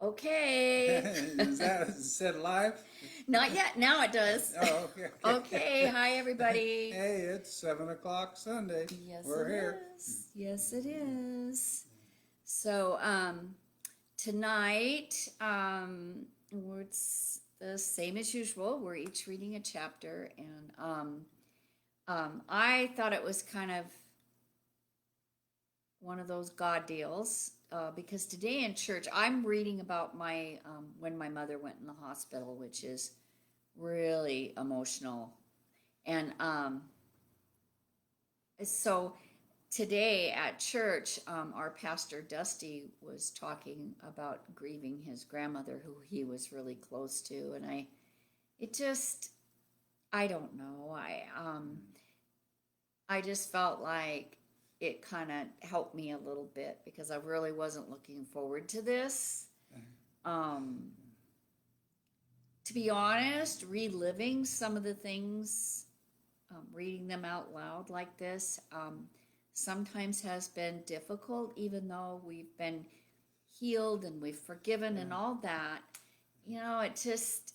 Okay. Is that said live? Not yet. Now it does. Oh, okay, Okay. okay. Hi, everybody. Hey, it's 7 o'clock Sunday. Yes, We're it here. is. Yes, it is. So, tonight, it's the same as usual. We're each reading a chapter, and I thought it was kind of one of those God deals because today in church, I'm reading about my when my mother went in the hospital, which is really emotional. And so today at church, our pastor Dusty was talking about grieving his grandmother, who he was really close to, and it just, I don't know, I just felt like it kind of helped me a little bit because I really wasn't looking forward to this. Um, to be honest, reliving some of the things, reading them out loud like this, sometimes has been difficult, even though we've been healed and we've forgiven and all that. It just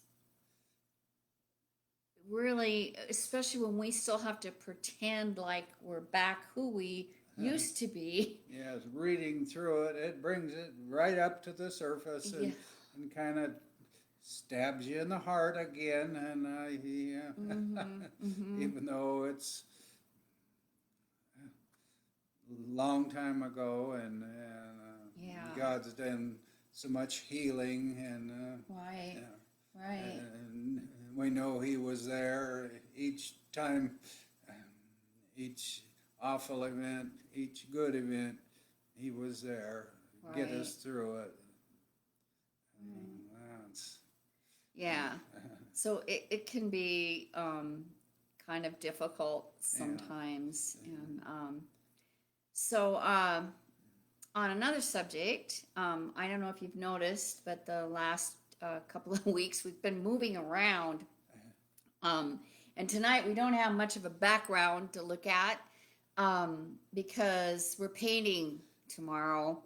really, especially when we still have to pretend like we're back who we used to be. Yes, reading through it, it brings it right up to the surface Yeah. and kind of stabs you in the heart again. And Mm-hmm. Mm-hmm. even though it's a long time ago and Yeah. God's done so much healing Right. yeah, Right. and we know He was there each time, each awful event, each good event. He was there, get Right. us through it. Right. That's, Yeah. So it can be kind of difficult yeah. sometimes. And so on another subject, I don't know if you've noticed, but the last couple of weeks we've been moving around. Um, and tonight we don't have much of a background to look at because we're painting tomorrow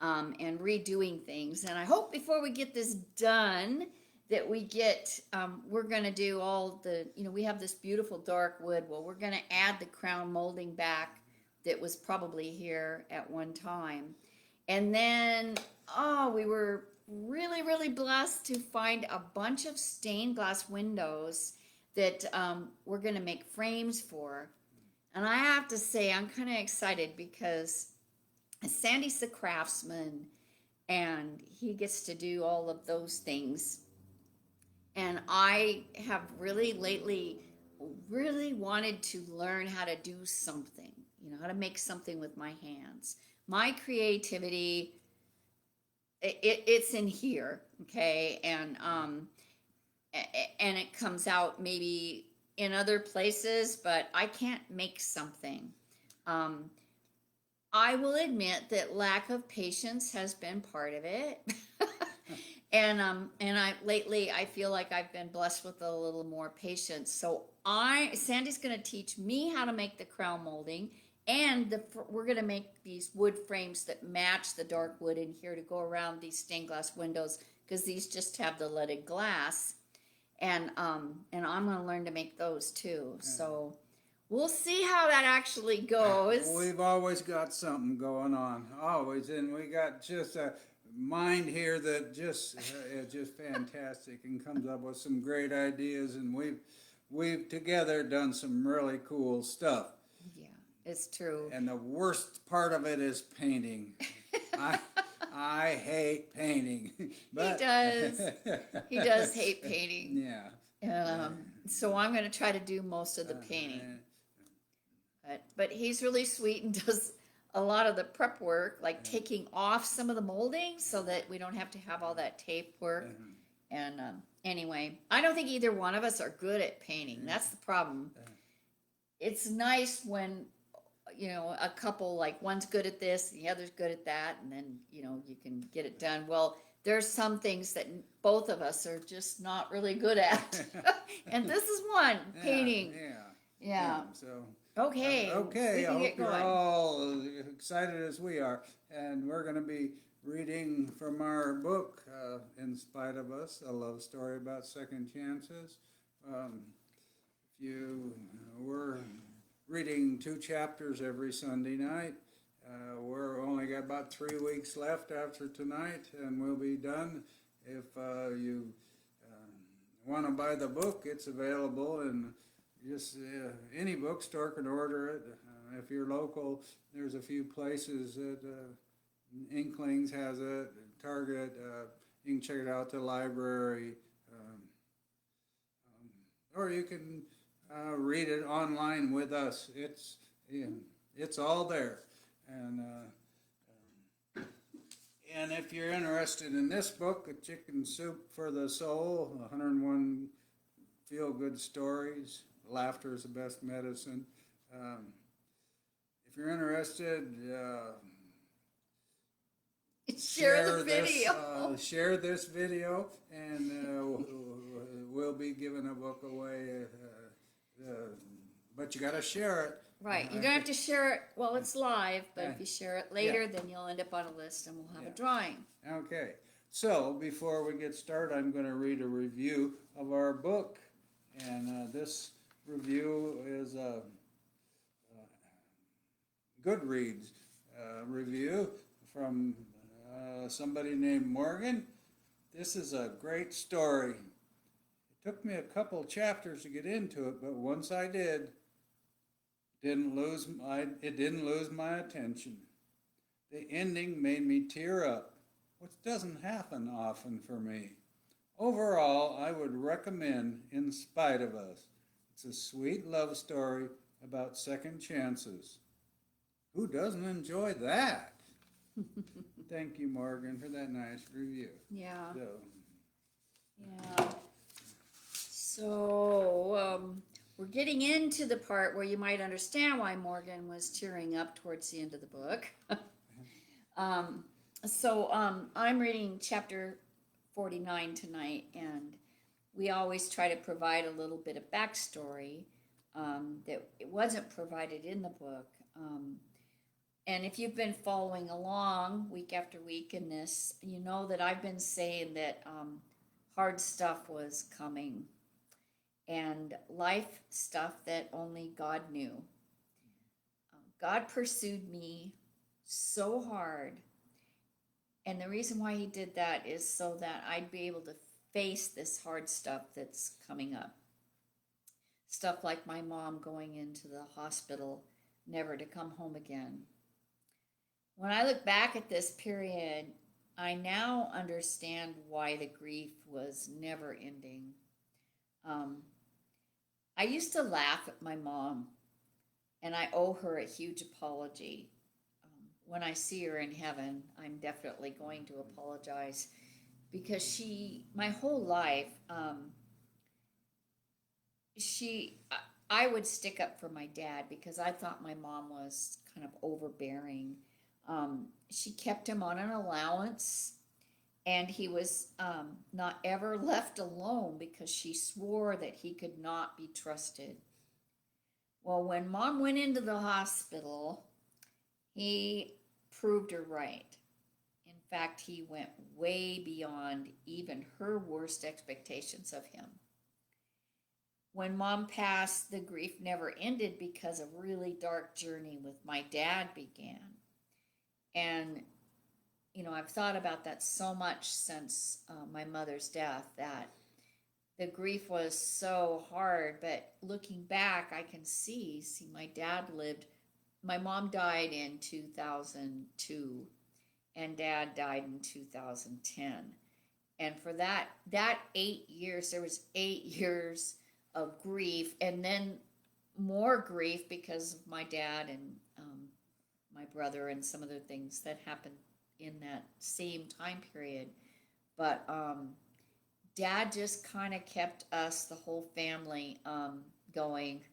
and redoing things. And I hope before we get this done that we're going to do all we have this beautiful dark wood. Well, we're going to add the crown molding back that was probably here at one time. And then, we were really, really blessed to find a bunch of stained glass windows that we're going to make frames for. And I have to say, I'm kind of excited because Sandy's the craftsman and he gets to do all of those things. And I have really lately really wanted to learn how to do something, how to make something with my hands. My creativity, it's in here, okay? And it comes out maybe in other places, but I can't make something. Um, I will admit that lack of patience has been part of it. And I lately I feel like I've been blessed with a little more patience. So Sandy's going to teach me how to make the crown molding, and we're going to make these wood frames that match the dark wood in here to go around these stained glass windows because these just have the leaded glass, and I'm going to learn to make those too. So we'll see how that actually goes. We've always got something going on, always, and we got just a mind here that just is just fantastic and comes up with some great ideas, and we've together done some really cool stuff. Yeah, it's true. And the worst part of it is painting. I I hate painting, He but does. He does hate painting. yeah. So I'm going to try to do most of the painting. But he's really sweet and does a lot of the prep work, like taking off some of the molding so that we don't have to have all that tape work. And anyway, I don't think either one of us are good at painting. That's the problem. It's nice when a couple, like one's good at this, the other's good at that, and then you can get it done. Well, there's some things that both of us are just not really good at, and this is one, painting. Yeah. So Okay. okay, We I can hope get you're going. all as excited as we are, and we're going to be reading from our book, In Spite of Us, a love story about second chances. If you We're reading 2 chapters every Sunday night. We're only got about 3 weeks left after tonight, and we'll be done. If you want to buy the book, it's available in just any bookstore can order it. If you're local, there's a few places that Inklings has it, Target. You can check it out at the library, or you can read it online with us. It's all there, and if you're interested in this book, A Chicken Soup for the Soul, 101 feel-good stories, laughter is the best medicine. If you're interested, Share the video. Share this video, and we'll be giving a book away. But you got to share it. Right, you don't have to share it while it's live, but if you share it later, then you'll end up on a list and we'll have a drawing. Okay, so before we get started, I'm going to read a review of our book, and this review is a Goodreads review from somebody named Morgan. This is a great story. It took me a couple chapters to get into it, but once I did, it didn't lose my attention. The ending made me tear up, which doesn't happen often for me. Overall, I would recommend In Spite of Us. It's a sweet love story about second chances. Who doesn't enjoy that? Thank you, Morgan, for that nice review. Yeah. So, So, we're getting into the part where you might understand why Morgan was tearing up towards the end of the book. I'm reading chapter 49 tonight, and we always try to provide a little bit of backstory that it wasn't provided in the book. And if you've been following along week after week in this, you know that I've been saying that hard stuff was coming and life stuff that only God knew. God pursued me so hard. And the reason why he did that is so that I'd be able to face this hard stuff that's coming up. Stuff like my mom going into the hospital, never to come home again. When I look back at this period, I now understand why the grief was never ending. I used to laugh at my mom, and I owe her a huge apology. When I see her in heaven, I'm definitely going to apologize because my whole life, I would stick up for my dad because I thought my mom was kind of overbearing. She kept him on an allowance, and he was not ever left alone because she swore that he could not be trusted. Well, when Mom went into the hospital, he proved her right. In fact, he went way beyond even her worst expectations of him. When Mom passed, the grief never ended because a really dark journey with my dad began. And, I've thought about that so much since my mother's death, that the grief was so hard. But looking back, I can see my dad my mom died in 2002, and Dad died in 2010. And for that 8 years, there was 8 years of grief, and then more grief because of my dad and my brother and some other things that happened in that same time period. But Dad just kind of kept us, the whole family, going,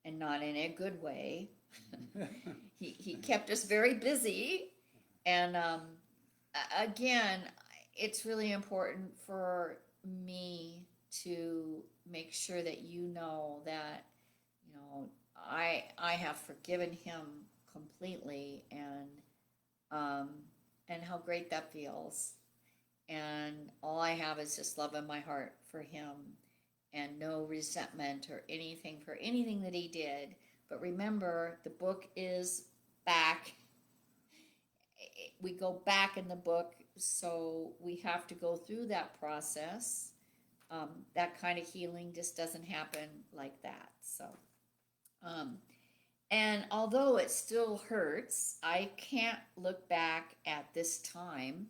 and not in a good way. He kept us very busy, and again, it's really important for me to make sure that that I have forgiven him completely, and and how great that feels. And all I have is just love in my heart for him and no resentment or anything for anything that he did. But remember, the book is back. We go back in the book, so we have to go through that process. That kind of healing just doesn't happen like that. So, and although it still hurts, I can't look back at this time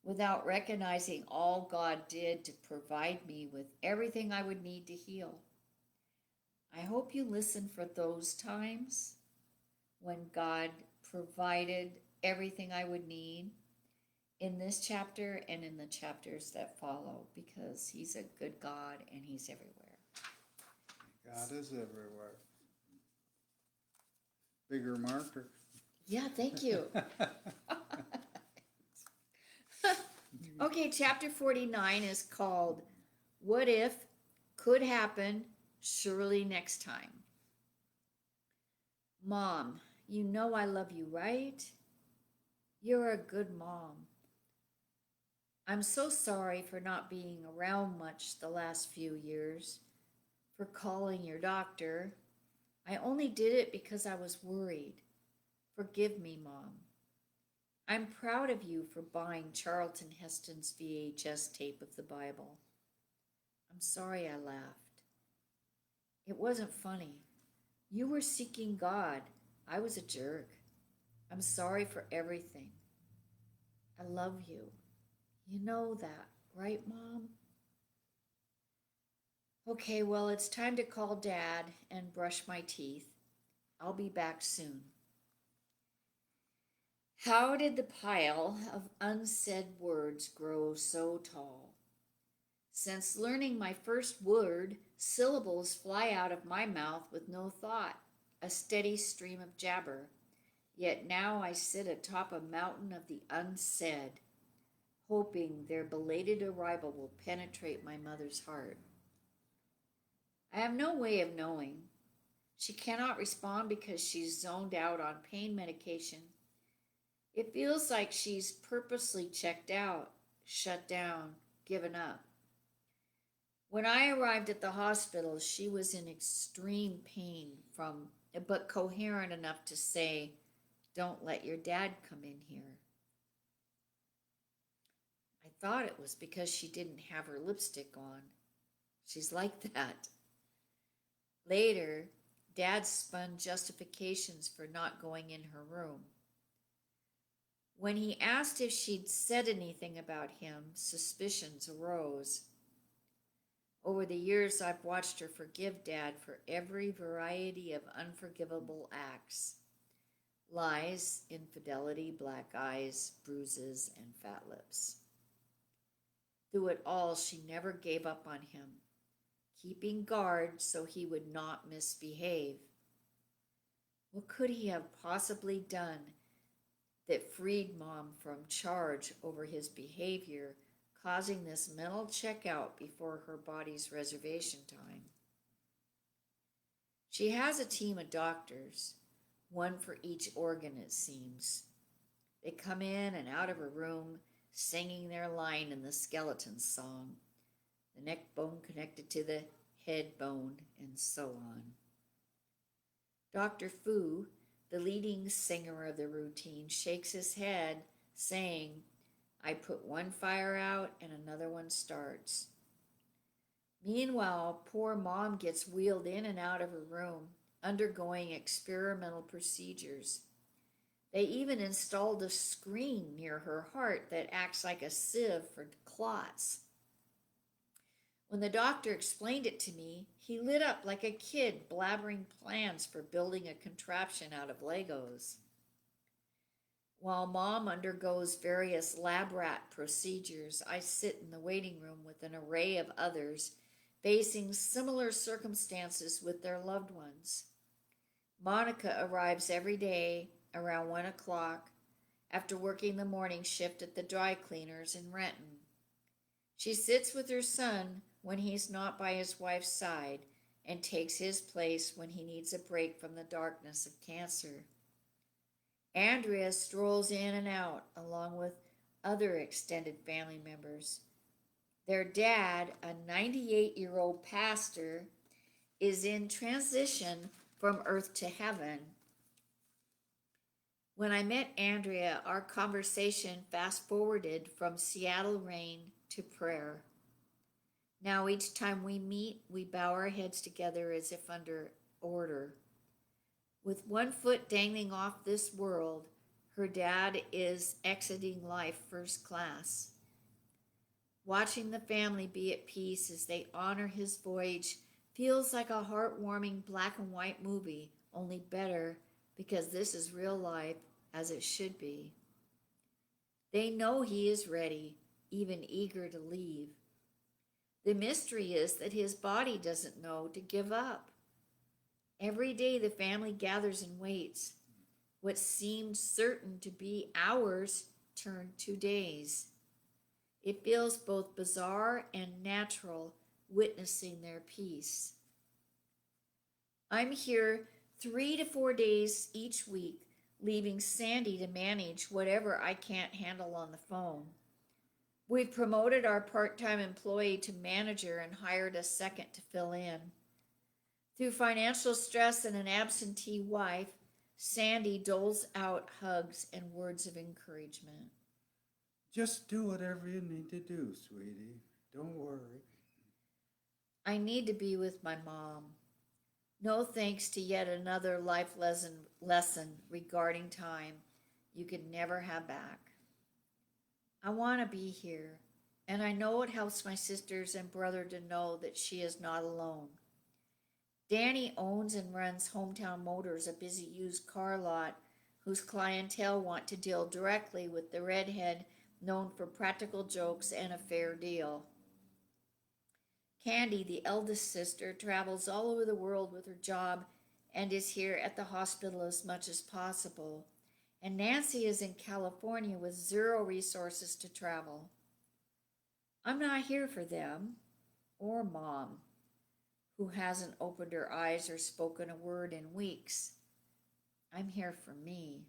without recognizing all God did to provide me with everything I would need to heal. I hope you listen for those times when God provided everything I would need in this chapter and in the chapters that follow, because He's a good God and He's everywhere. God is everywhere. Bigger marker. Yeah, thank you. Okay, chapter 49 is called What If, Could Happen, Surely Next Time. Mom, you know I love you, right? You're a good mom. I'm so sorry for not being around much the last few years, for calling your doctor. I only did it because I was worried. Forgive me, Mom. I'm proud of you for buying Charlton Heston's VHS tape of the Bible. I'm sorry I laughed. It wasn't funny. You were seeking God. I was a jerk. I'm sorry for everything. I love you. You know that, right, Mom? Okay, well, it's time to call Dad and brush my teeth. I'll be back soon. How did the pile of unsaid words grow so tall? Since learning my first word, syllables fly out of my mouth with no thought, a steady stream of jabber. Yet now I sit atop a mountain of the unsaid, hoping their belated arrival will penetrate my mother's heart. I have no way of knowing. She cannot respond because she's zoned out on pain medication. It feels like she's purposely checked out, shut down, given up. When I arrived at the hospital, she was in extreme pain but coherent enough to say, "Don't let your dad come in here." I thought it was because she didn't have her lipstick on. She's like that. Later, Dad spun justifications for not going in her room. When he asked if she'd said anything about him, suspicions arose. Over the years, I've watched her forgive Dad for every variety of unforgivable acts. Lies, infidelity, black eyes, bruises, and fat lips. Through it all, she never gave up on him, keeping guard so he would not misbehave. What could he have possibly done that freed Mom from charge over his behavior, causing this mental checkout before her body's reservation time? She has a team of doctors, one for each organ, it seems. They come in and out of her room, singing their line in the skeleton song, the neck bone connected to the head bone, and so on. Dr. Fu, the leading singer of the routine, shakes his head, saying, "I put one fire out and another one starts." Meanwhile, poor Mom gets wheeled in and out of her room, undergoing experimental procedures. They even installed a screen near her heart that acts like a sieve for clots. When the doctor explained it to me, he lit up like a kid blabbering plans for building a contraption out of Legos. While Mom undergoes various lab rat procedures, I sit in the waiting room with an array of others facing similar circumstances with their loved ones. Monica arrives every day around 1 o'clock after working the morning shift at the dry cleaners in Renton. She sits with her son when he's not by his wife's side and takes his place when he needs a break from the darkness of cancer. Andrea strolls in and out along with other extended family members. Their dad, a 98-year-old pastor, is in transition from earth to heaven. When I met Andrea, our conversation fast forwarded from Seattle rain to prayer. Now, each time we meet, we bow our heads together as if under order. With one foot dangling off this world, her dad is exiting life first class. Watching the family be at peace as they honor his voyage feels like a heartwarming black and white movie, only better because this is real life as it should be. They know he is ready, even eager to leave. The mystery is that his body doesn't know to give up. Every day the family gathers and waits. What seemed certain to be hours turned to days. It feels both bizarre and natural witnessing their peace. I'm here 3 to 4 days each week, leaving Sandy to manage whatever I can't handle on the phone. We've promoted our part-time employee to manager and hired a second to fill in. Through financial stress and an absentee wife, Sandy doles out hugs and words of encouragement. Just do whatever you need to do, sweetie. Don't worry. I need to be with my mom. No thanks to yet another life lesson regarding time you could never have back. I want to be here, and I know it helps my sisters and brother to know that she is not alone. Danny owns and runs Hometown Motors, a busy used car lot whose clientele want to deal directly with the redhead known for practical jokes and a fair deal. Candy, the eldest sister, travels all over the world with her job and is here at the hospital as much as possible. And Nancy is in California with zero resources to travel. I'm not here for them or Mom, who hasn't opened her eyes or spoken a word in weeks. I'm here for me.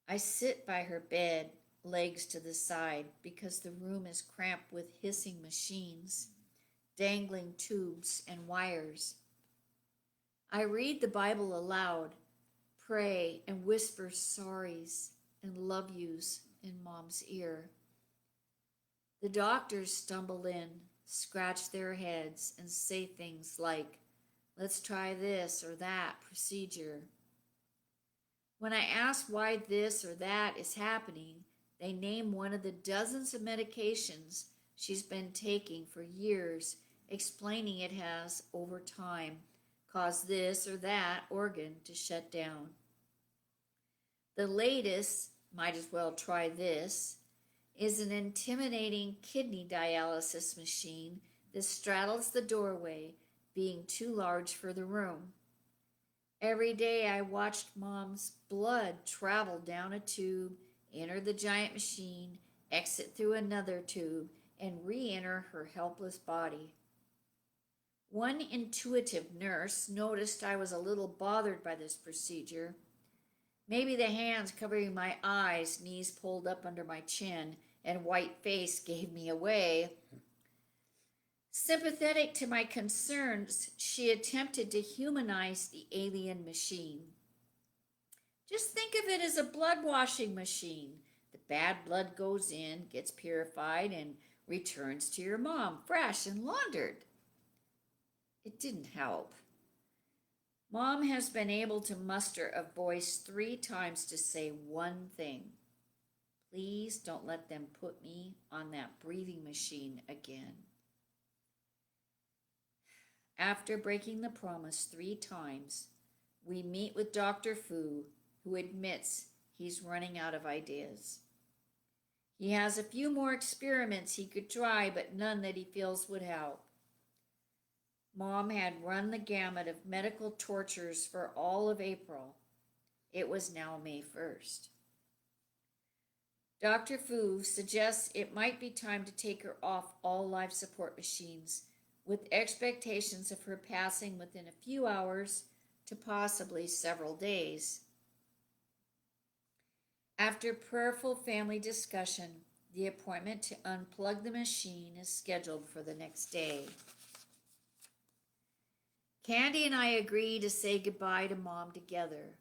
I sit by her bed, legs to the side, because the room is cramped with hissing machines, dangling tubes and wires. I read the Bible aloud, pray and whisper sorries and love yous in Mom's ear. The doctors stumble in, scratch their heads, and say things like, let's try this or that procedure. When I ask why this or that is happening, they name one of the dozens of medications she's been taking for years, explaining it has, over time, caused this or that organ to shut down. The latest, might as well try this, is an intimidating kidney dialysis machine that straddles the doorway, being too large for the room. Every day I watched Mom's blood travel down a tube, enter the giant machine, exit through another tube, and re-enter her helpless body. One intuitive nurse noticed I was a little bothered by this procedure. Maybe the hands covering my eyes, knees pulled up under my chin, and white face gave me away. Sympathetic to my concerns, she attempted to humanize the alien machine. Just think of it as a blood washing machine. The bad blood goes in, gets purified, and returns to your mom, fresh and laundered. It didn't help. Mom has been able to muster a voice 3 times to say one thing. Please don't let them put me on that breathing machine again. After breaking the promise 3 times, we meet with Dr. Fu, who admits he's running out of ideas. He has a few more experiments he could try, but none that he feels would help. Mom had run the gamut of medical tortures for all of April. It was now May 1st. Dr. Fu suggests it might be time to take her off all life support machines, with expectations of her passing within a few hours to possibly several days. After prayerful family discussion, the appointment to unplug the machine is scheduled for the next day. Candy and I agree to say goodbye to Mom together.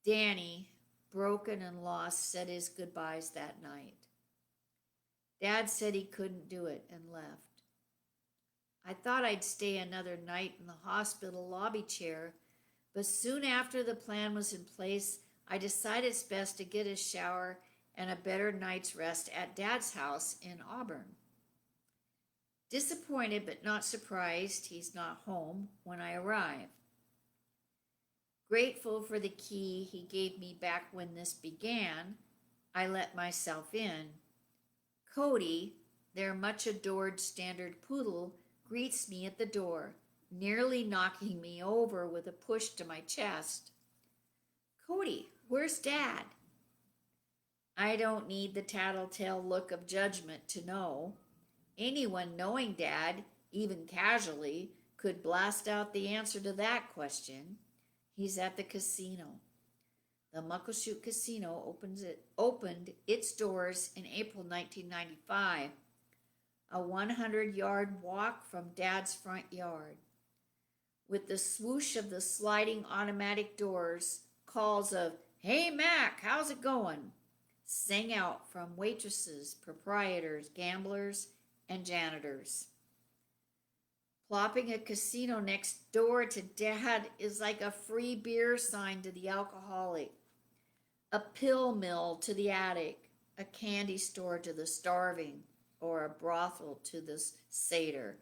Danny, broken and lost, said his goodbyes that night. Dad said he couldn't do it and left. I thought I'd stay another night in the hospital lobby chair, but soon after the plan was in place, I decided it's best to get a shower and a better night's rest at Dad's house in Auburn. Disappointed but not surprised he's not home when I arrive. Grateful for the key he gave me back when this began, I let myself in. Cody, their much adored standard poodle, greets me at the door, nearly knocking me over with a push to my chest. Cody, where's Dad? I don't need the tattletale look of judgment to know. Anyone knowing Dad, even casually, could blast out the answer to that question. He's at the casino. The Muckleshoot Casino opened its doors in April 1995, a 100-yard walk from Dad's front yard. With the swoosh of the sliding automatic doors, calls of, "Hey Mac, how's it going?" sang out from waitresses, proprietors, gamblers, and janitors. Plopping a casino next door to Dad is like a free beer sign to the alcoholic, a pill mill to the addict, a candy store to the starving, or a brothel to the satyr.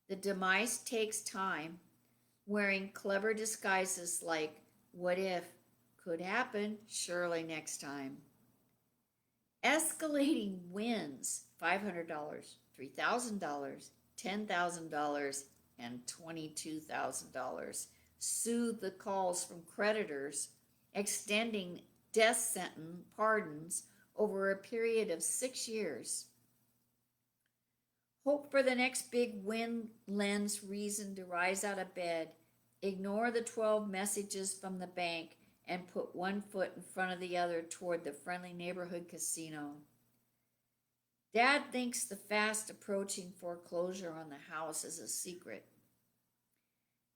The demise takes time, wearing clever disguises like "what if," "could happen," "surely next time." Escalating wins $500, $3,000, $10,000, and $22,000 soothe the calls from creditors, extending death sentence pardons over a period of 6 years. Hope for the next big win lends reason to rise out of bed, ignore the 12 messages from the bank, and put one foot in front of the other toward the friendly neighborhood casino. Dad thinks the fast approaching foreclosure on the house is a secret.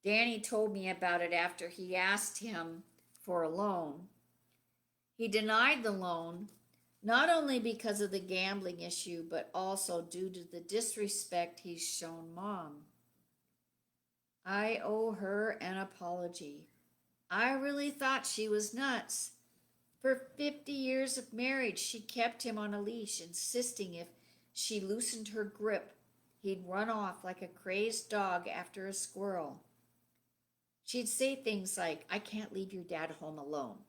Danny told me about it after he asked him for a loan. He denied the loan, not only because of the gambling issue, but also due to the disrespect he's shown Mom. I owe her an apology. I really thought she was nuts. For 50 years of marriage, she kept him on a leash, insisting if she loosened her grip, he'd run off like a crazed dog after a squirrel. She'd say things like, "I can't leave your dad home alone."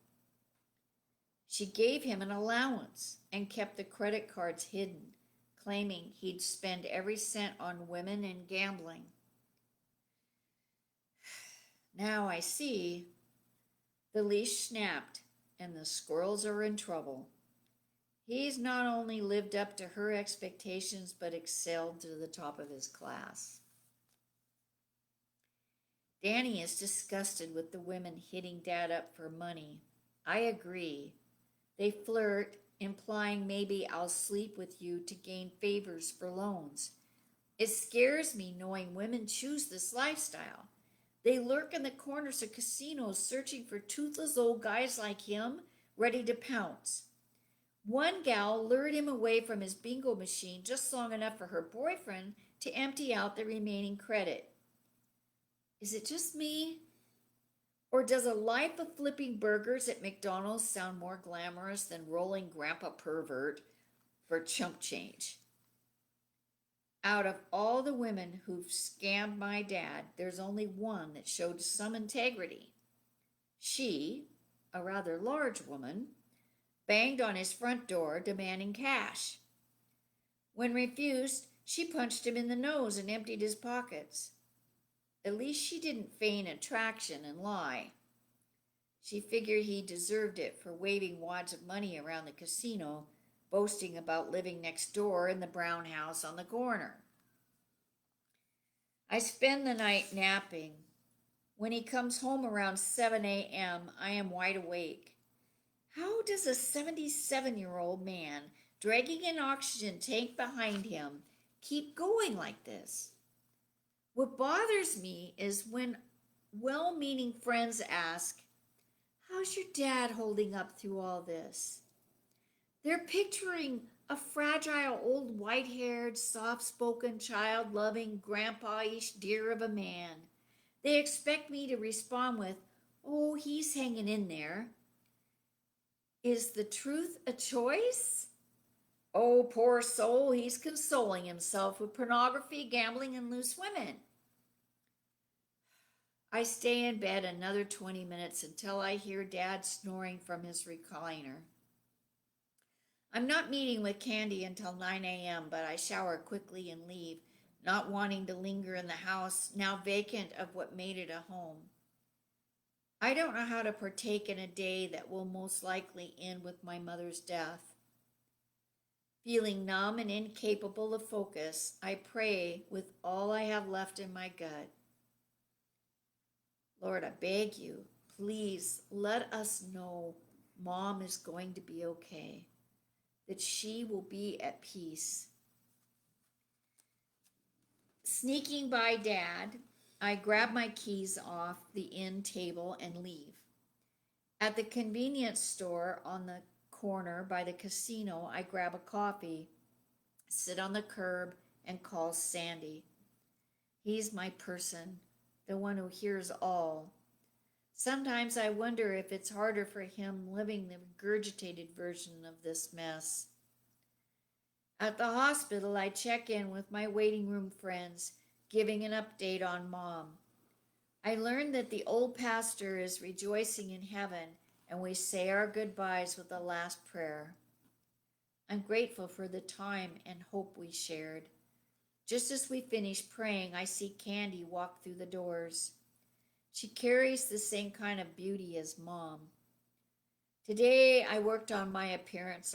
She gave him an allowance and kept the credit cards hidden, claiming he'd spend every cent on women and gambling. Now I see the leash snapped and the squirrels are in trouble. He's not only lived up to her expectations, but excelled to the top of his class. Danny is disgusted with the women hitting Dad up for money. I agree. They flirt, implying maybe I'll sleep with you to gain favors for loans. It scares me knowing women choose this lifestyle. They lurk in the corners of casinos searching for toothless old guys like him, ready to pounce. One gal lured him away from his bingo machine just long enough for her boyfriend to empty out the remaining credit. Is it just me? Or does a life of flipping burgers at McDonald's sound more glamorous than rolling grandpa pervert for chump change? Out of all the women who've scammed my dad, there's only one that showed some integrity. She, a rather large woman, banged on his front door demanding cash. When refused, she punched him in the nose and emptied his pockets. At least she didn't feign attraction and lie. She figured he deserved it for waving wads of money around the casino, boasting about living next door in the brown house on the corner. I spend the night napping. When he comes home around 7 a.m., I am wide awake. How does a 77-year-old man dragging an oxygen tank behind him keep going like this? What bothers me is when well meaning friends ask, "How's your dad holding up through all this?" They're picturing a fragile old white haired, soft spoken, child loving, grandpa ish dear of a man. They expect me to respond with, "Oh, he's hanging in there." Is the truth a choice? Oh, poor soul, he's consoling himself with pornography, gambling, and loose women. I stay in bed another 20 minutes until I hear Dad snoring from his recliner. I'm not meeting with Candy until 9 a.m., but I shower quickly and leave, not wanting to linger in the house, now vacant of what made it a home. I don't know how to partake in a day that will most likely end with my mother's death. Feeling numb and incapable of focus, I pray with all I have left in my gut. Lord, I beg you, please let us know Mom is going to be okay, that she will be at peace. Sneaking by Dad, I grab my keys off the end table and leave. At the convenience store on the corner by the casino, I grab a coffee, sit on the curb, and call Sandy. He's my person, the one who hears all. Sometimes I wonder if it's harder for him living the regurgitated version of this mess. At the hospital, I check in with my waiting room friends, giving an update on Mom. I learned that the old pastor is rejoicing in heaven, and we say our goodbyes with a last prayer. I'm grateful for the time and hope we shared. Just as we finish praying, I see Candy walk through the doors. She carries the same kind of beauty as Mom. Today, I worked on my appearance,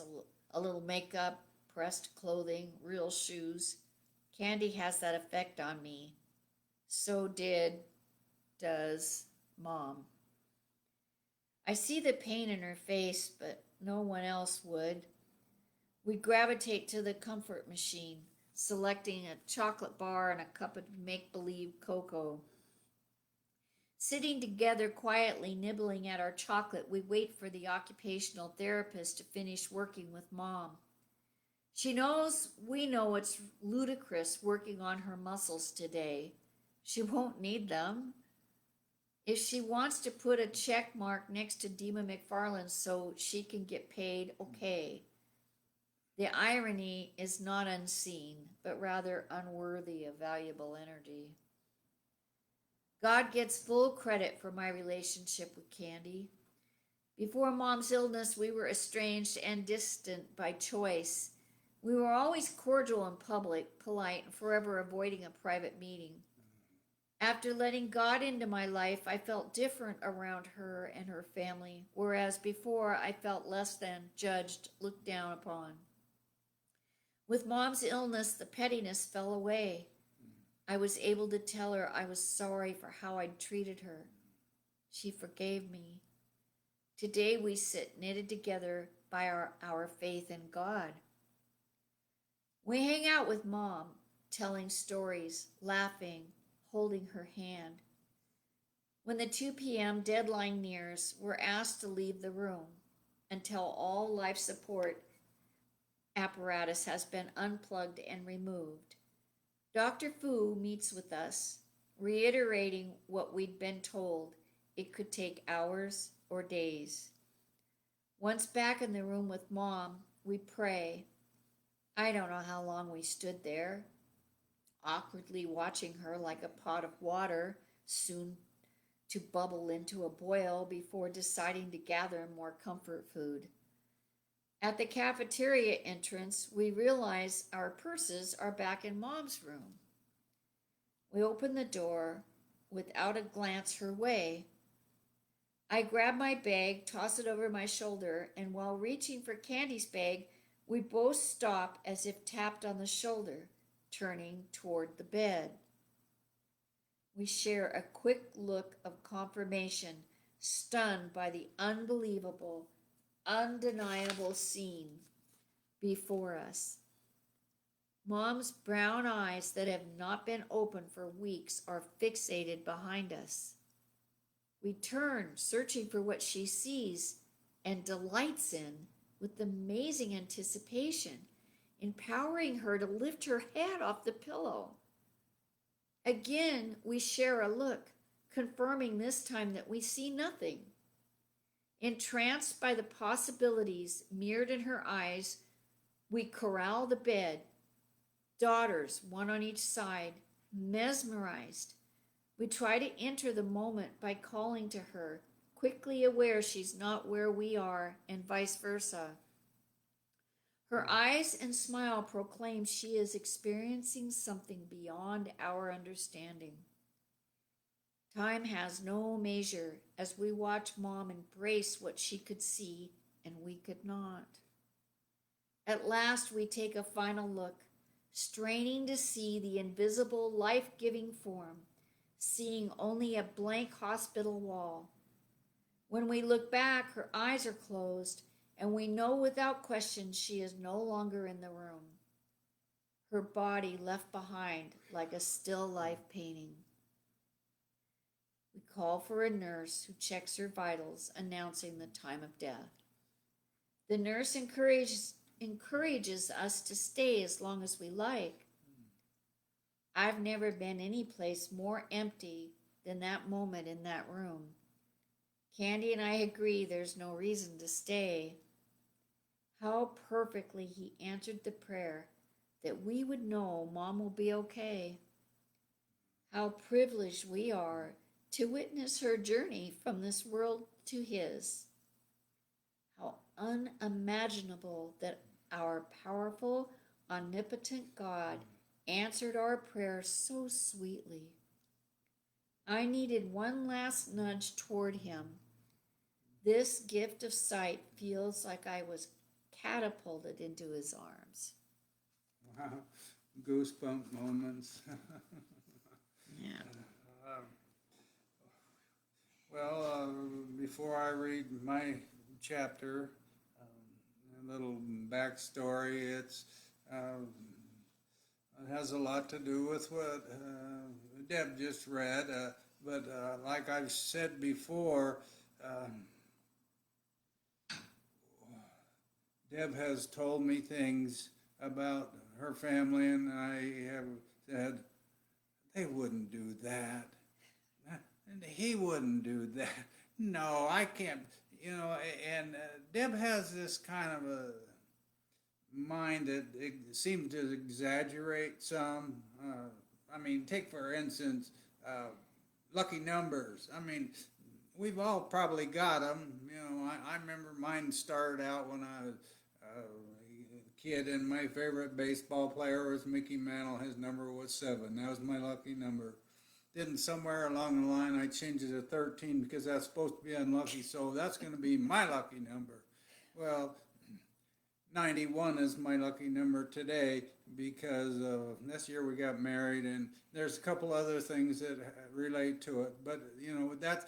a little makeup, pressed clothing, real shoes. Candy has that effect on me. So does Mom. I see the pain in her face, but no one else would. We gravitate to the comfort machine, selecting a chocolate bar and a cup of make-believe cocoa. Sitting together quietly nibbling at our chocolate, we wait for the occupational therapist to finish working with Mom. She knows we know it's ludicrous working on her muscles today. She won't need them. If she wants to put a check mark next to Dima McFarland so she can get paid, okay. The irony is not unseen, but rather unworthy of valuable energy. God gets full credit for my relationship with Candy. Before Mom's illness, we were estranged and distant by choice. We were always cordial in public, polite, and forever avoiding a private meeting. After letting God into my life, I felt different around her and her family, whereas before I felt less than, judged, looked down upon. With Mom's illness, the pettiness fell away. I was able to tell her I was sorry for how I'd treated her. She forgave me. Today we sit knitted together by our faith in God. We hang out with Mom, telling stories, laughing, holding her hand. When the 2 p.m. deadline nears, we're asked to leave the room until all life support apparatus has been unplugged and removed. Dr. Fu meets with us, reiterating what we'd been told. It could take hours or days. Once back in the room with Mom, we pray. I don't know how long we stood there, awkwardly watching her like a pot of water, soon to bubble into a boil before deciding to gather more comfort food. At the cafeteria entrance, we realize our purses are back in Mom's room. We open the door without a glance her way. I grab my bag, toss it over my shoulder, and while reaching for Candy's bag, we both stop as if tapped on the shoulder, turning toward the bed. We share a quick look of confirmation, stunned by the unbelievable, undeniable scene before us. Mom's brown eyes that have not been open for weeks are fixated behind us. We turn, searching for what she sees and delights in with amazing anticipation, empowering her to lift her head off the pillow. Again, we share a look, confirming this time that we see nothing. Entranced by the possibilities mirrored in her eyes, we corral the bed, daughters, one on each side, mesmerized. We try to enter the moment by calling to her, quickly aware she's not where we are, and vice versa. Her eyes and smile proclaim she is experiencing something beyond our understanding. Time has no measure as we watch Mom embrace what she could see and we could not. At last, we take a final look, straining to see the invisible, life-giving form, seeing only a blank hospital wall. When we look back, her eyes are closed, and we know without question she is no longer in the room. Her body left behind like a still life painting. We call for a nurse who checks her vitals, announcing the time of death. The nurse encourages us to stay as long as we like. I've never been any place more empty than that moment in that room. Candy and I agree there's no reason to stay. How perfectly he answered the prayer that we would know Mom will be okay. How privileged we are to witness her journey from this world to his. How unimaginable that our powerful, omnipotent God answered our prayer so sweetly. I needed one last nudge toward him. This gift of sight feels like I was catapulted into his arms. Wow, goosebump moments. Yeah. Well, before I read my chapter, a little backstory. It has a lot to do with what Deb just read, but like I've said before, Deb has told me things about her family, and I have said, they wouldn't do that. And he wouldn't do that. No, I can't. And Deb has this kind of a mind that seems to exaggerate some. Take for instance, lucky numbers. We've all probably got them. I remember mine started out when I was a kid, and my favorite baseball player was Mickey Mantle. His number was 7. That was my lucky number. Then somewhere along the line, I changed it to 13 because that's supposed to be unlucky, so that's going to be my lucky number. Well, 91 is my lucky number today because this year we got married, and there's a couple other things that relate to it. But, that's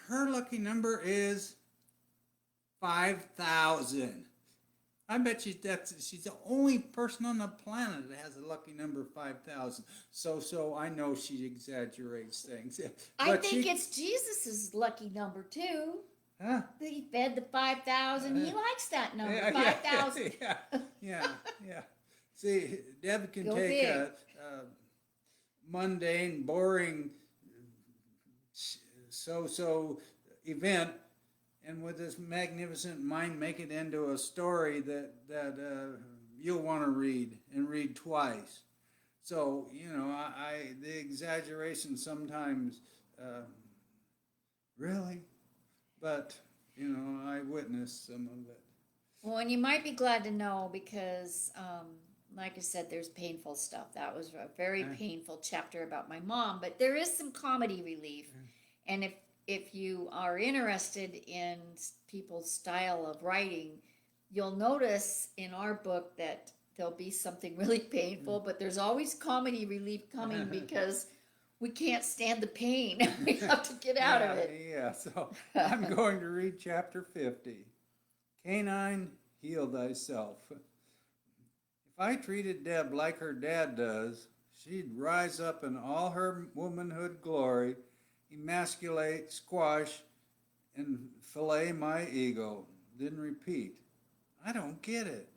her lucky number is 5,000. I bet she's the only person on the planet that has a lucky number 5,000. So I know she exaggerates things. I think it's Jesus's lucky number too. Huh? He fed the 5,000. He likes that number, Yeah, 5,000. Yeah. See, Deb can Go take big. a mundane, boring, so event, and with this magnificent mind, make it into a story that you'll want to read and read twice. So the exaggeration sometimes, really, but I witnessed some of it. Well, and you might be glad to know because, like I said, there's painful stuff. That was a very painful chapter about my mom, but there is some comedy relief. And if you are interested in people's style of writing, you'll notice in our book that there'll be something really painful, but there's always comedy relief coming because we can't stand the pain. We have to get out of it. Yeah, so I'm going to read chapter 50. Canine, heal thyself. If I treated Deb like her dad does, she'd rise up in all her womanhood glory, emasculate, squash, and fillet my ego, then repeat. I don't get it.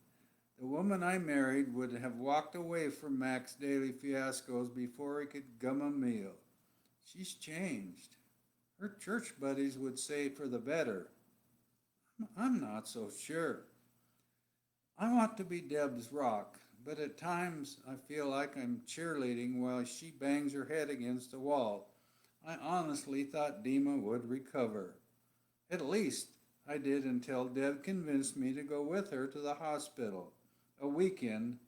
The woman I married would have walked away from Mac's daily fiascos before he could gum a meal. She's changed. Her church buddies would say for the better. I'm not so sure. I want to be Deb's rock, but at times I feel like I'm cheerleading while she bangs her head against a wall. I honestly thought Dima would recover. At least I did until Deb convinced me to go with her to the hospital. A weekend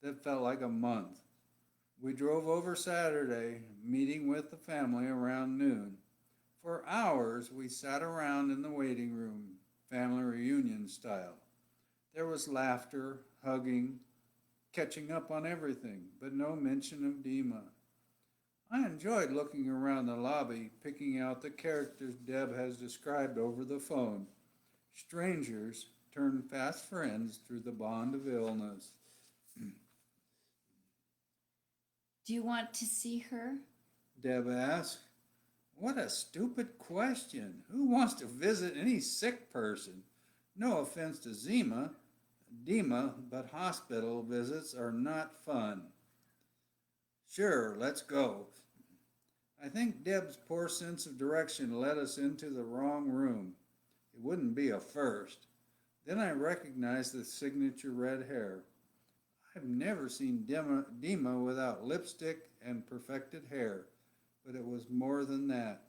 that felt like a month. We drove over Saturday, meeting with the family around noon. For hours we sat around in the waiting room, family reunion style. There was laughter, hugging, catching up on everything, but no mention of Dima. I enjoyed looking around the lobby, picking out the characters Deb has described over the phone. Strangers turn fast friends through the bond of illness. Do you want to see her? Deb asked. What a stupid question. Who wants to visit any sick person? No offense to Dima, but hospital visits are not fun. Sure, let's go. I think Deb's poor sense of direction led us into the wrong room. It wouldn't be a first. Then I recognized the signature red hair. I've never seen Dima without lipstick and perfected hair, but it was more than that.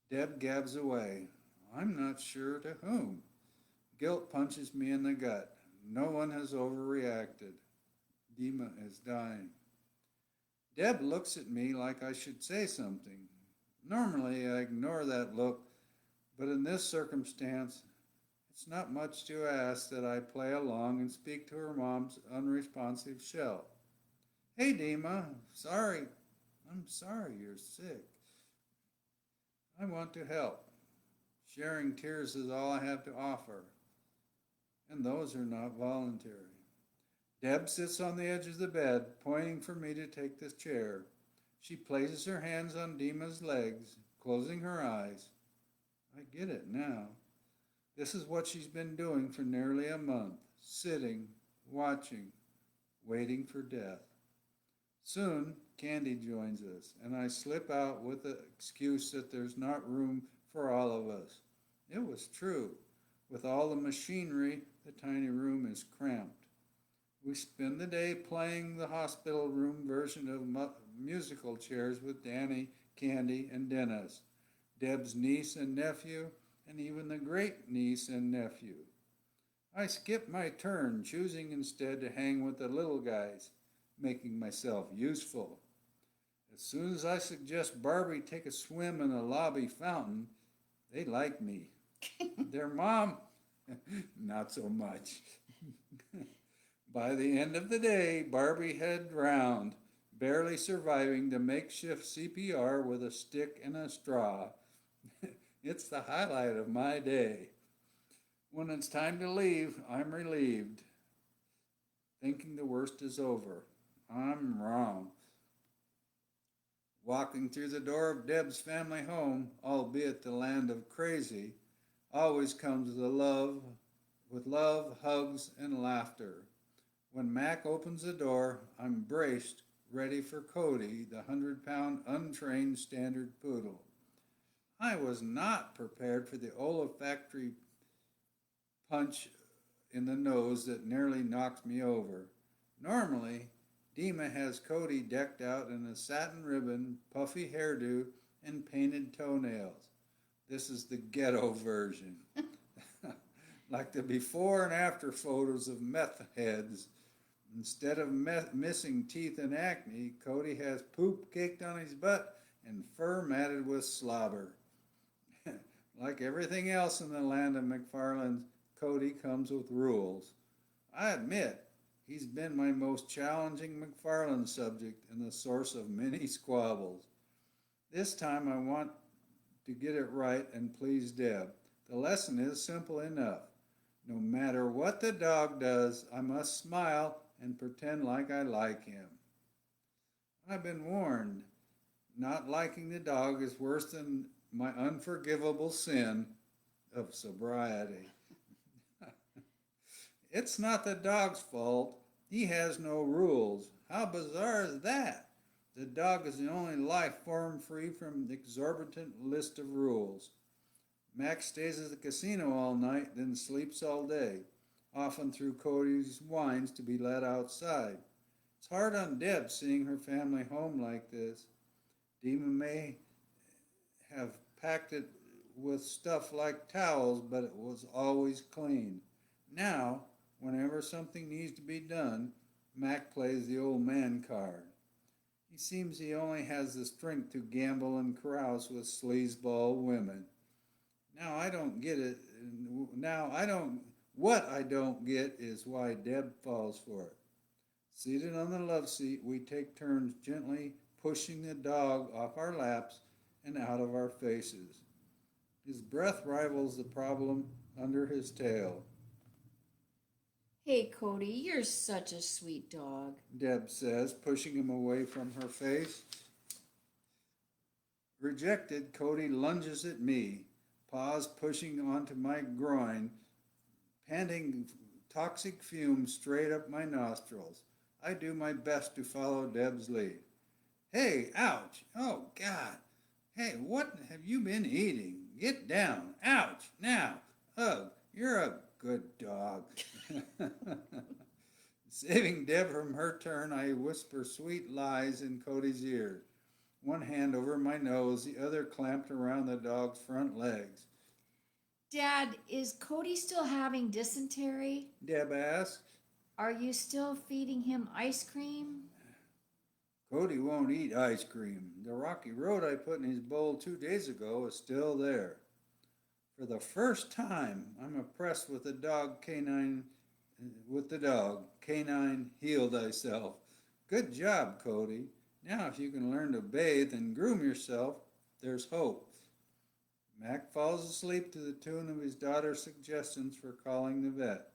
Deb gabs away. I'm not sure to whom. Guilt punches me in the gut. No one has overreacted. Dima is dying. Deb looks at me like I should say something. Normally I ignore that look, but in this circumstance, it's not much to ask that I play along and speak to her mom's unresponsive shell. Hey, Dima, I'm sorry you're sick. I want to help. Sharing tears is all I have to offer, and those are not voluntary. Deb sits on the edge of the bed, pointing for me to take the chair. She places her hands on Dima's legs, closing her eyes. I get it now. This is what she's been doing for nearly a month, sitting, watching, waiting for death. Soon, Candy joins us, and I slip out with the excuse that there's not room for all of us. It was true. With all the machinery, the tiny room is cramped. We spend the day playing the hospital room version of musical chairs with Danny, Candy, and Dennis, Deb's niece and nephew, and even the great-niece and nephew. I skip my turn, choosing instead to hang with the little guys, making myself useful. As soon as I suggest Barbie take a swim in the lobby fountain, they like me. Their mom, not so much. By the end of the day, Barbie had drowned, barely surviving the makeshift CPR with a stick and a straw. It's the highlight of my day. When it's time to leave, I'm relieved, thinking the worst is over. I'm wrong. Walking through the door of Deb's family home, albeit the land of crazy, always comes with love, hugs, and laughter. When Mac opens the door, I'm braced, ready for Cody, the 100-pound untrained standard poodle. I was not prepared for the olfactory punch in the nose that nearly knocked me over. Normally, Dima has Cody decked out in a satin ribbon, puffy hairdo, and painted toenails. This is the ghetto version. Like the before and after photos of meth heads. Instead of missing teeth and acne, Cody has poop caked on his butt and fur matted with slobber. Like everything else in the land of McFarland's, Cody comes with rules. I admit, he's been my most challenging McFarland subject and the source of many squabbles. This time I want to get it right and please Deb. The lesson is simple enough. No matter what the dog does, I must smile and pretend like I like him. I've been warned. Not liking the dog is worse than my unforgivable sin of sobriety. It's not the dog's fault. He has no rules. How bizarre is that? The dog is the only life form free from the exorbitant list of rules. Max stays at the casino all night, then sleeps all day, often through Cody's whines to be let outside. It's hard on Deb seeing her family home like this. Dima may have packed it with stuff like towels, but it was always clean. Now, whenever something needs to be done, Mac plays the old man card. He seems he only has the strength to gamble and carouse with sleazeball women. Now I don't get it. What I don't get is why Deb falls for it. Seated on the love seat, we take turns gently pushing the dog off our laps and out of our faces. His breath rivals the problem under his tail. Hey, Cody, you're such a sweet dog. Deb says, pushing him away from her face. Rejected, Cody lunges at me, paws pushing onto my groin, panting toxic fumes straight up my nostrils. I do my best to follow Deb's lead. Hey, ouch! Oh, God! Hey, what have you been eating? Get down! Ouch! Now! Ugh! You're a good dog. Saving Deb from her turn, I whisper sweet lies in Cody's ear. One hand over my nose, the other clamped around the dog's front legs. Dad, is Cody still having dysentery? Deb asked. Are you still feeding him ice cream? Cody won't eat ice cream. The rocky road I put in his bowl 2 days ago is still there. For the first time, I'm impressed with the dog. Canine heal thyself. Good job, Cody. Now if you can learn to bathe and groom yourself, there's hope. Mac falls asleep to the tune of his daughter's suggestions for calling the vet,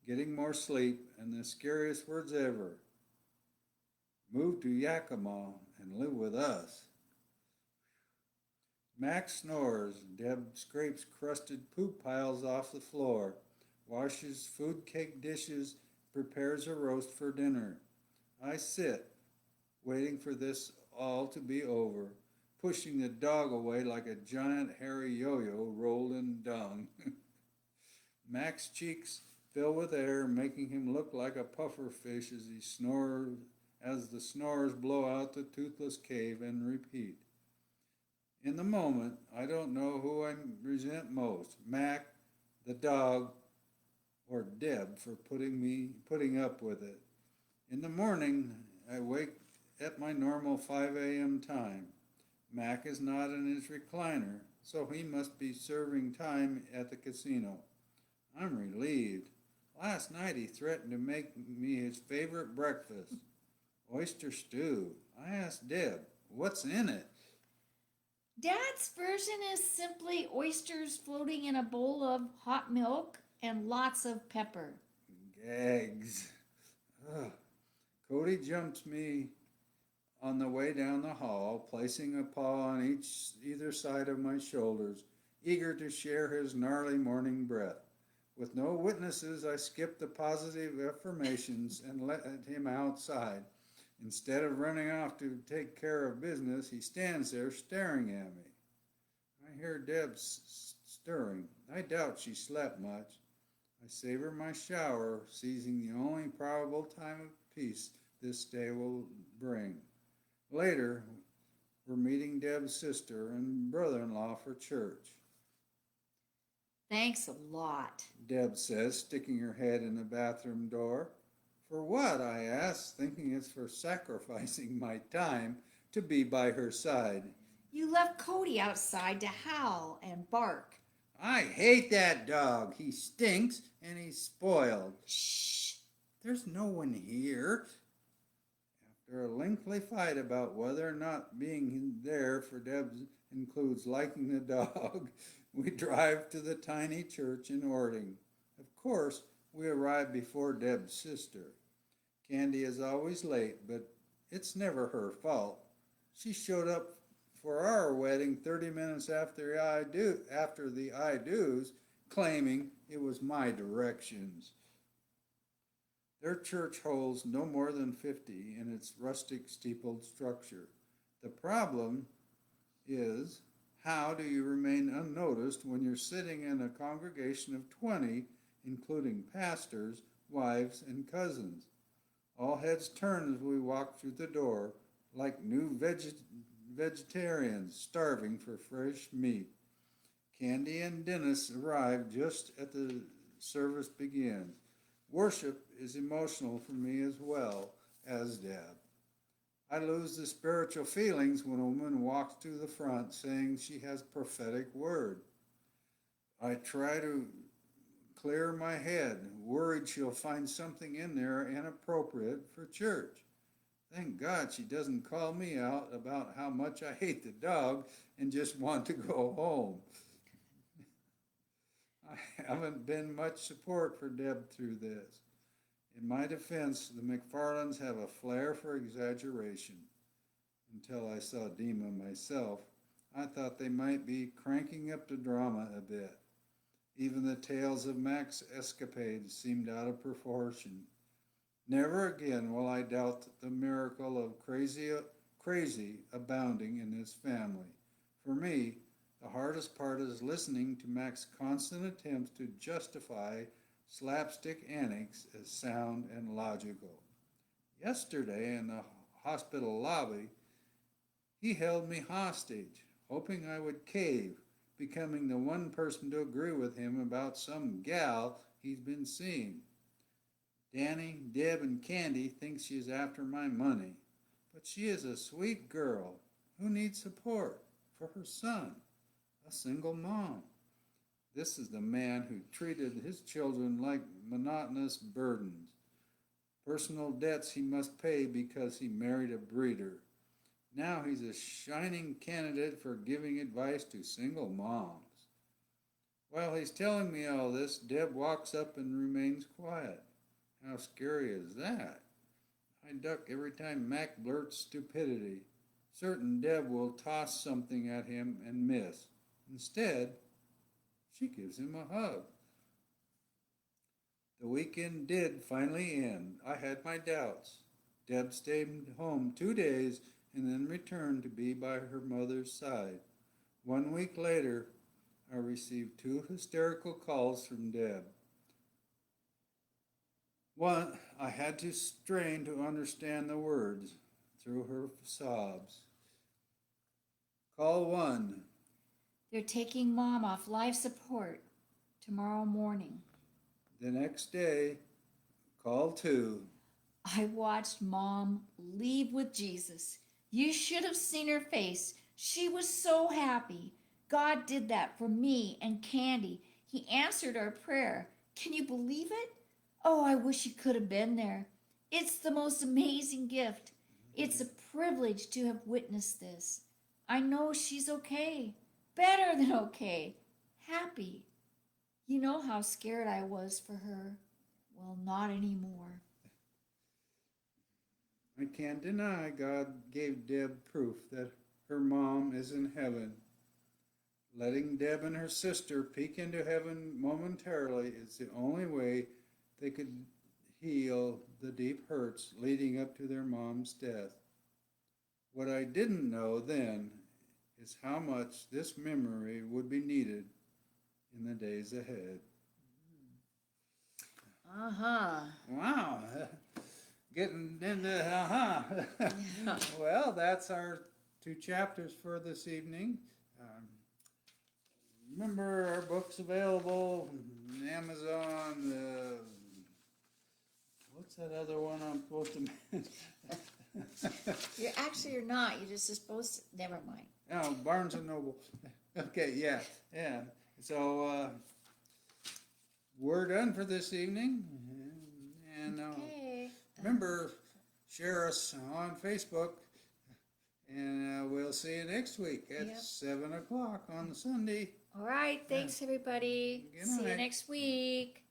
getting more sleep, and the scariest words ever. Move to Yakima and live with us. Max snores. Deb scrapes crusted poop piles off the floor, washes food cake dishes, prepares a roast for dinner. I sit, waiting for this all to be over, pushing the dog away like a giant hairy yo-yo rolled in dung. Mac's cheeks fill with air, making him look like a puffer fish as he snores, as the snores blow out the toothless cave and repeat. In the moment, I don't know who I resent most, Mac, the dog, or Deb for putting up with it. In the morning, I wake at my normal 5 a.m. time. Mac is not in his recliner, so he must be serving time at the casino. I'm relieved. Last night he threatened to make me his favorite breakfast, oyster stew. I asked Deb, what's in it? Dad's version is simply oysters floating in a bowl of hot milk and lots of pepper. Gags. Ugh. Cody jumps me on the way down the hall, placing a paw on either side of my shoulders, eager to share his gnarly morning breath. With no witnesses, I skip the positive affirmations and let him outside. Instead of running off to take care of business, he stands there staring at me. I hear Deb stirring. I doubt she slept much. I savor my shower, seizing the only probable time of peace this day will bring. Later, we're meeting Deb's sister and brother-in-law for church. Thanks a lot, Deb says, sticking her head in the bathroom door. For what? I ask, thinking it's for sacrificing my time to be by her side. You left Cody outside to howl and bark. I hate that dog. He stinks and he's spoiled. Shh. There's no one here. After a lengthy fight about whether or not being there for Deb includes liking the dog, We drive to the tiny church in Ording. Of course, we arrive before Deb's sister. Candy is always late, but it's never her fault. She showed up for our wedding 30 minutes after the I do's, claiming it was my directions. Their church holds no more than 50 in its rustic steepled structure. The problem is, how do you remain unnoticed when you're sitting in a congregation of 20, including pastors, wives, and cousins? All heads turn as we walk through the door, like new vegetarians starving for fresh meat. Candy and Dennis arrive just as the service begins. Worship is emotional for me as well as Deb. I lose the spiritual feelings when a woman walks to the front saying she has a prophetic word. I try to clear my head, worried she'll find something in there inappropriate for church. Thank God she doesn't call me out about how much I hate the dog and just want to go home. I haven't been much support for Deb through this. In my defense, the McFarlands have a flair for exaggeration. Until I saw Dima myself, I thought they might be cranking up the drama a bit. Even the tales of Mac's escapades seemed out of proportion. Never again will I doubt the miracle of crazy abounding in this family. For me, the hardest part is listening to Mac's constant attempts to justify slapstick antics as sound and logical. Yesterday in the hospital lobby, he held me hostage, hoping I would cave, becoming the one person to agree with him about some gal he's been seeing. Danny, Deb, and Candy think she's after my money, but she is a sweet girl who needs support for her son, a single mom. This is the man who treated his children like monotonous burdens, personal debts he must pay because he married a breeder. Now he's a shining candidate for giving advice to single moms. While he's telling me all this, Deb walks up and remains quiet. How scary is that? I duck every time Mac blurts stupidity. Certain Deb will toss something at him and miss. Instead, she gives him a hug. The weekend did finally end. I had my doubts. Deb stayed home 2 days and then returned to be by her mother's side. 1 week later, I received 2 hysterical calls from Deb. One, I had to strain to understand the words through her sobs. Call 1. They're taking Mom off life support tomorrow morning. The next day, call 2. I watched Mom leave with Jesus. You should have seen her face. She was so happy. God did that for me and Candy. He answered our prayer. Can you believe it? Oh, I wish you could have been there. It's the most amazing gift. It's a privilege to have witnessed this. I know she's okay. Better than okay. Happy. You know how scared I was for her. Well, not anymore. I can't deny God gave Deb proof that her mom is in heaven. Letting Deb and her sister peek into heaven momentarily is the only way they could heal the deep hurts leading up to their mom's death. What I didn't know then is how much this memory would be needed in the days ahead. Uh-huh. Wow. Getting into Yeah. Well, that's our 2 chapters for this evening. Remember, our book's available on Amazon. What's that other one I'm supposed to mention? You're not. You're just supposed to. Never mind. Oh, Barnes and Noble. Okay, yeah. So, we're done for this evening. And Okay. remember, share us on Facebook. And we'll see you next week at Yep. 7 o'clock on Sunday. All right, thanks everybody. Good See you night. next week.